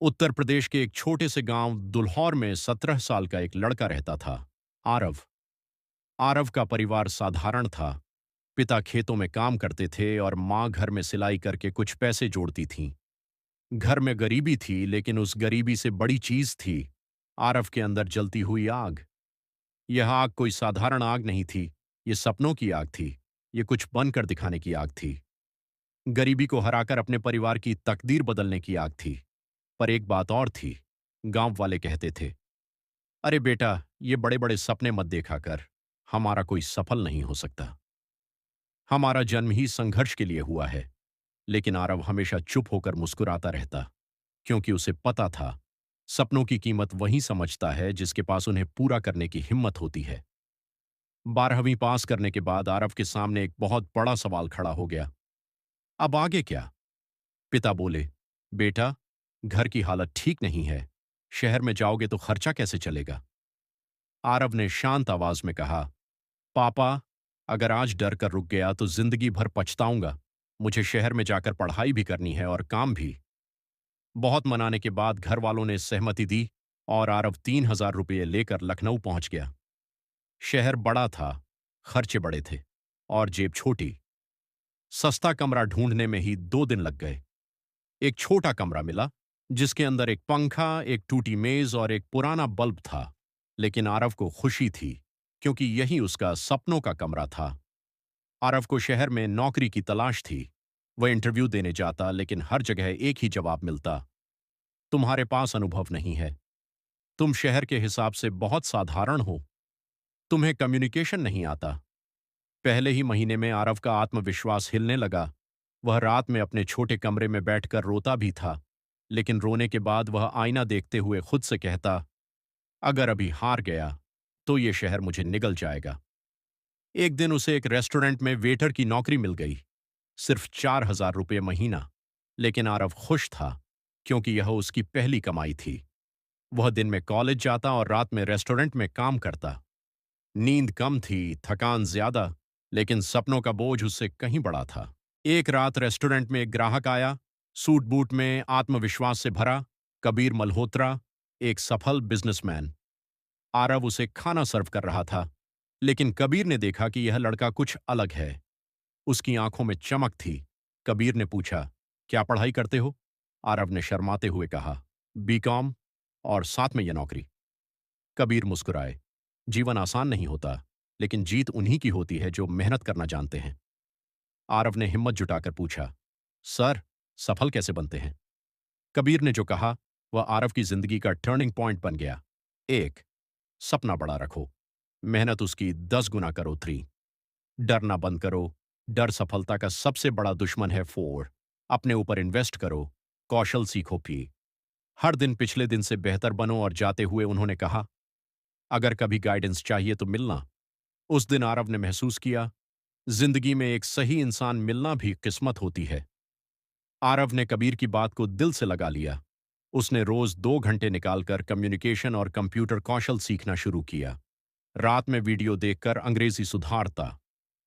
उत्तर प्रदेश के एक छोटे से गांव दुल्हौर में 17 साल का एक लड़का रहता था। आरव। आरव का परिवार साधारण था। पिता खेतों में काम करते थे और मां घर में सिलाई करके कुछ पैसे जोड़ती थीं। घर में गरीबी थी, लेकिन उस गरीबी से बड़ी चीज थी आरव के अंदर जलती हुई आग। यह आग कोई साधारण आग नहीं थी। ये सपनों की आग थी। ये कुछ बनकर दिखाने की आग थी। गरीबी को हराकर अपने परिवार की तकदीर बदलने की आग थी। पर एक बात और थी। गांव वाले कहते थे, अरे बेटा, ये बड़े बड़े सपने मत देखा कर। हमारा कोई सफल नहीं हो सकता। हमारा जन्म ही संघर्ष के लिए हुआ है। लेकिन आरव हमेशा चुप होकर मुस्कुराता रहता, क्योंकि उसे पता था सपनों की कीमत वही समझता है जिसके पास उन्हें पूरा करने की हिम्मत होती है। 12वीं पास करने के बाद आरव के सामने एक बहुत बड़ा सवाल खड़ा हो गया। अब आगे क्या? पिता बोले, बेटा, घर की हालत ठीक नहीं है। शहर में जाओगे तो खर्चा कैसे चलेगा? आरव ने शांत आवाज में कहा, पापा, अगर आज डर कर रुक गया तो जिंदगी भर पछताऊंगा। मुझे शहर में जाकर पढ़ाई भी करनी है और काम भी। बहुत मनाने के बाद घर वालों ने सहमति दी और आरव 3,000 रुपये लेकर लखनऊ पहुंच गया। शहर बड़ा था, खर्चे बड़े थे और जेब छोटी। सस्ता कमरा ढूंढने में ही 2 दिन लग गए। एक छोटा कमरा मिला, जिसके अंदर एक पंखा, एक टूटी मेज और एक पुराना बल्ब था। लेकिन आरव को खुशी थी, क्योंकि यही उसका सपनों का कमरा था। आरव को शहर में नौकरी की तलाश थी। वह इंटरव्यू देने जाता, लेकिन हर जगह एक ही जवाब मिलता, तुम्हारे पास अनुभव नहीं है। तुम शहर के हिसाब से बहुत साधारण हो। तुम्हें कम्युनिकेशन नहीं आता। पहले ही महीने में आरव का आत्मविश्वास हिलने लगा। वह रात में अपने छोटे कमरे में बैठकर रोता भी था, लेकिन रोने के बाद वह आईना देखते हुए खुद से कहता, अगर अभी हार गया तो ये शहर मुझे निगल जाएगा। एक दिन उसे एक रेस्टोरेंट में वेटर की नौकरी मिल गई। सिर्फ 4,000 रुपये महीना। लेकिन आरव खुश था, क्योंकि यह उसकी पहली कमाई थी। वह दिन में कॉलेज जाता और रात में रेस्टोरेंट में काम करता। नींद कम थी, थकान ज्यादा, लेकिन सपनों का बोझ उससे कहीं बड़ा था। एक रात रेस्टोरेंट में एक ग्राहक आया, सूट बूट में, आत्मविश्वास से भरा। कबीर मल्होत्रा, एक सफल बिजनेसमैन। आरव उसे खाना सर्व कर रहा था, लेकिन कबीर ने देखा कि यह लड़का कुछ अलग है। उसकी आंखों में चमक थी। कबीर ने पूछा, क्या पढ़ाई करते हो? आरव ने शर्माते हुए कहा, बीकॉम, और साथ में यह नौकरी। कबीर मुस्कुराए। जीवन आसान नहीं होता, लेकिन जीत उन्हीं की होती है जो मेहनत करना जानते हैं। आरव ने हिम्मत जुटाकर पूछा, सर, सफल कैसे बनते हैं? कबीर ने जो कहा वह आरव की जिंदगी का टर्निंग पॉइंट बन गया। एक, सपना बड़ा रखो। मेहनत उसकी 10 गुना करो। 3, डरना बंद करो। डर सफलता का सबसे बड़ा दुश्मन है। 4, अपने ऊपर इन्वेस्ट करो। कौशल सीखो। भी हर दिन पिछले दिन से बेहतर बनो। और जाते हुए उन्होंने कहा, अगर कभी गाइडेंस चाहिए तो मिलना। उस दिन आरव ने महसूस किया, जिंदगी में एक सही इंसान मिलना भी किस्मत होती है। आरव ने कबीर की बात को दिल से लगा लिया। उसने रोज 2 घंटे निकालकर कम्युनिकेशन और कंप्यूटर कौशल सीखना शुरू किया। रात में वीडियो देखकर अंग्रेजी सुधारता।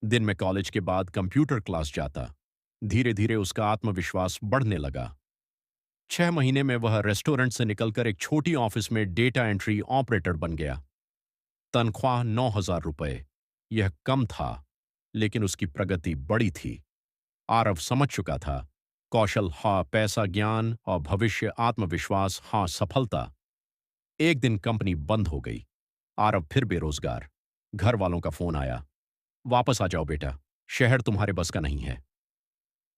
दिन में कॉलेज के बाद कंप्यूटर क्लास जाता। धीरे धीरे उसका आत्मविश्वास बढ़ने लगा। 6 महीने में वह रेस्टोरेंट से निकलकर एक छोटी ऑफिस में डेटा एंट्री ऑपरेटर बन गया। तनख्वाह 9,000 रुपये। यह कम था, लेकिन उसकी प्रगति बड़ी थी। आरव समझ चुका था, कौशल हाँ पैसा, ज्ञान और भविष्य, आत्मविश्वास हाँ सफलता। एक दिन कंपनी बंद हो गई। आरव फिर बेरोजगार। घर वालों का फोन आया, वापस आ जाओ बेटा, शहर तुम्हारे बस का नहीं है।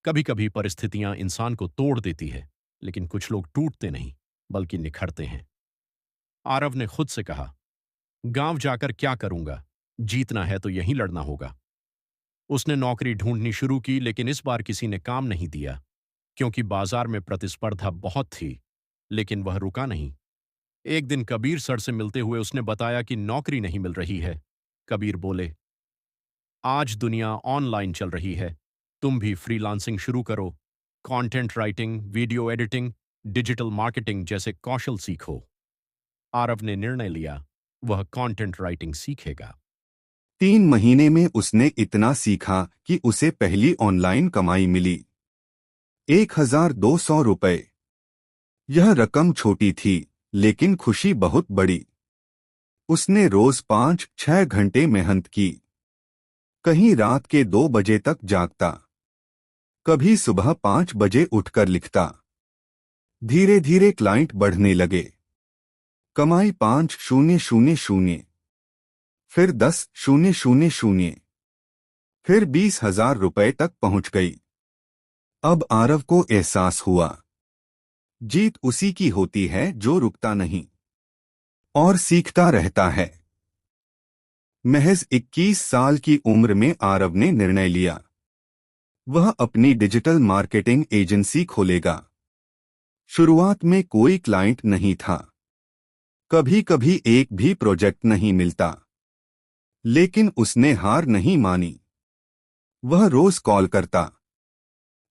कभी कभी परिस्थितियां इंसान को तोड़ देती है, लेकिन कुछ लोग टूटते नहीं, बल्कि निखरते हैं। आरव ने खुद से कहा, गांव जाकर क्या करूंगा? जीतना है तो यहीं लड़ना होगा। उसने नौकरी ढूंढनी शुरू की, लेकिन इस बार किसी ने काम नहीं दिया, क्योंकि बाजार में प्रतिस्पर्धा बहुत थी। लेकिन वह रुका नहीं। एक दिन कबीर सर से मिलते हुए उसने बताया कि नौकरी नहीं मिल रही है। कबीर बोले, आज दुनिया ऑनलाइन चल रही है। तुम भी फ्रीलांसिंग शुरू करो। Content writing, video editing, digital marketing जैसे कौशल सीखो। आरव ने निर्णय लिया, वह कंटेंट राइटिंग सीखेगा। 3 महीने में उसने इतना सीखा कि उसे पहली ऑनलाइन कमाई मिली, 1,200 रुपये। यह रकम छोटी थी, लेकिन खुशी बहुत बड़ी। उसने रोज 5-6 घंटे मेहनत की, कहीं रात के 2 बजे तक जागता, कभी सुबह 5 बजे उठकर लिखता। धीरे धीरे क्लाइंट बढ़ने लगे। कमाई 5,000, फिर 10,000, फिर 20,000 रुपए तक पहुंच गई। अब आरव को एहसास हुआ, जीत उसी की होती है जो रुकता नहीं और सीखता रहता है। महज 21 साल की उम्र में आरव ने निर्णय लिया, वह अपनी डिजिटल मार्केटिंग एजेंसी खोलेगा। शुरुआत में कोई क्लाइंट नहीं था, कभी कभी एक भी प्रोजेक्ट नहीं मिलता, लेकिन उसने हार नहीं मानी। वह रोज कॉल करता,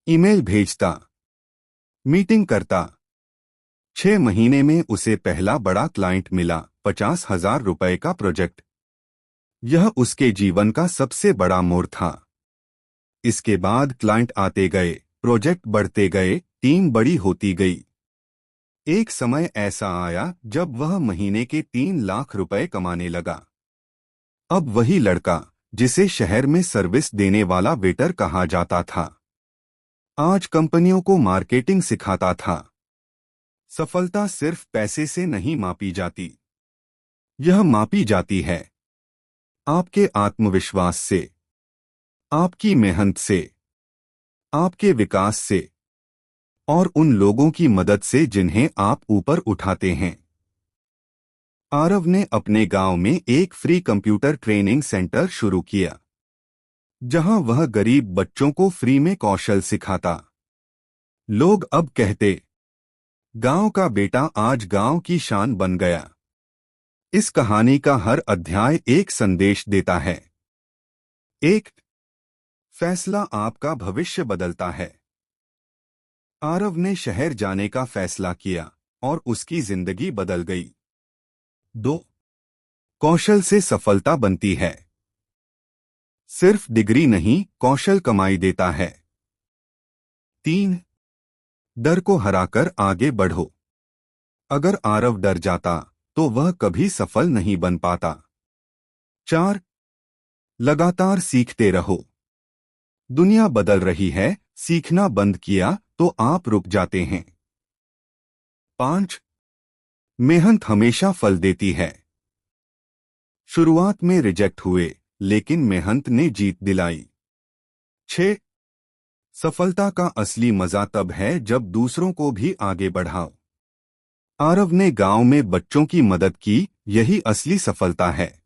ईमेल भेजता, मीटिंग करता। 6 महीने में उसे पहला बड़ा क्लाइंट मिला, 50,000 रुपए का प्रोजेक्ट। यह उसके जीवन का सबसे बड़ा मोड़ था। इसके बाद क्लाइंट आते गए, प्रोजेक्ट बढ़ते गए, टीम बड़ी होती गई। एक समय ऐसा आया जब वह महीने के 3 लाख रुपए कमाने लगा। अब वही लड़का, जिसे शहर में सर्विस देने वाला वेटर कहा जाता था, आज कंपनियों को मार्केटिंग सिखाता था। सफलता सिर्फ पैसे से नहीं मापी जाती, यह मापी जाती है आपके आत्मविश्वास से, आपकी मेहनत से, आपके विकास से और उन लोगों की मदद से जिन्हें आप ऊपर उठाते हैं। आरव ने अपने गांव में एक फ्री कंप्यूटर ट्रेनिंग सेंटर शुरू किया, जहां वह गरीब बच्चों को फ्री में कौशल सिखाता। लोग अब कहते, गांव का बेटा आज गांव की शान बन गया। इस कहानी का हर अध्याय एक संदेश देता है। एक फैसला आपका भविष्य बदलता है। आरव ने शहर जाने का फैसला किया और उसकी जिंदगी बदल गई। 2 कौशल से सफलता बनती है। सिर्फ डिग्री नहीं, कौशल कमाई देता है। 3 डर को हराकर आगे बढ़ो। अगर आरव डर जाता तो वह कभी सफल नहीं बन पाता। 4 लगातार सीखते रहो। दुनिया बदल रही है, सीखना बंद किया तो आप रुक जाते हैं। 5 मेहनत हमेशा फल देती है। शुरुआत में रिजेक्ट हुए, लेकिन मेहनत ने जीत दिलाई। 6 सफलता का असली मजा तब है जब दूसरों को भी आगे बढ़ाओ। आरव ने गांव में बच्चों की मदद की, यही असली सफलता है।